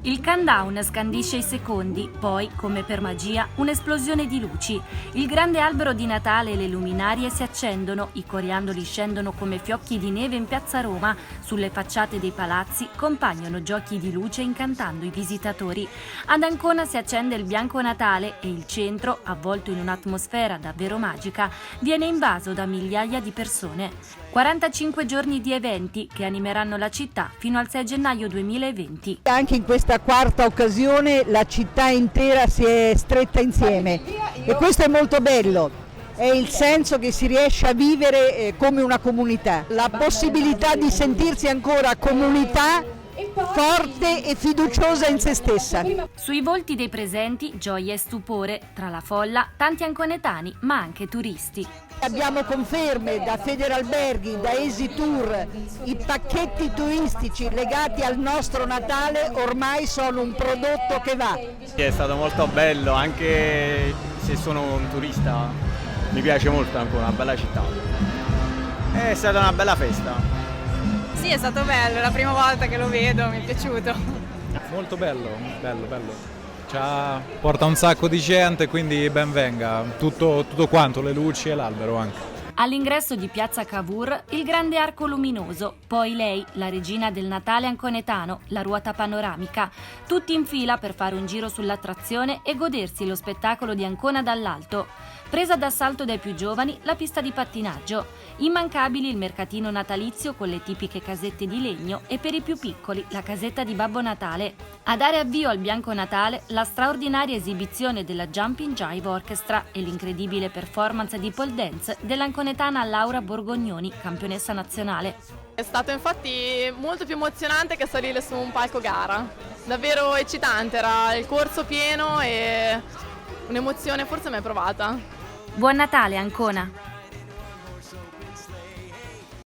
Il countdown scandisce i secondi, poi, come per magia, un'esplosione di luci. Il grande albero di Natale e le luminarie si accendono, i coriandoli scendono come fiocchi di neve in piazza Roma, sulle facciate dei palazzi compaiono giochi di luce incantando i visitatori. Ad Ancona si accende il bianco Natale e il centro, avvolto in un'atmosfera davvero magica, viene invaso da migliaia di persone. 45 giorni di eventi che animeranno la città fino al 6 gennaio 2020. Anche in questa quarta occasione la città intera si è stretta insieme e questo è molto bello, è il senso che si riesce a vivere come una comunità, la possibilità di sentirsi ancora comunità forte e fiduciosa in se stessa. Sui volti dei presenti gioia e stupore, tra la folla tanti anconetani ma anche turisti. Abbiamo conferme da Federalberghi, da Easytour, i pacchetti turistici legati al nostro Natale ormai sono un prodotto che va. È stato molto bello, anche se sono un turista, mi piace molto Ancona, una bella città. È stata una bella festa. Sì, è stato bello, è la prima volta che lo vedo, mi è piaciuto. Molto bello, bello. Porta un sacco di gente, quindi ben venga, tutto quanto, le luci e l'albero anche. All'ingresso di Piazza Cavour il grande arco luminoso, poi lei, la regina del Natale anconetano, la ruota panoramica, tutti in fila per fare un giro sull'attrazione e godersi lo spettacolo di Ancona dall'alto. Presa d'assalto dai più giovani la pista di pattinaggio, immancabili il mercatino natalizio con le tipiche casette di legno e per i più piccoli la casetta di Babbo Natale. A dare avvio al Bianco Natale la straordinaria esibizione della Jumping Jive Orchestra e l'incredibile performance di pole dance dell'anconetana Laura Borgognoni, campionessa nazionale. È stato infatti molto più emozionante che salire su un palco gara, davvero eccitante, era il corso pieno e un'emozione forse mai provata. Buon Natale Ancona!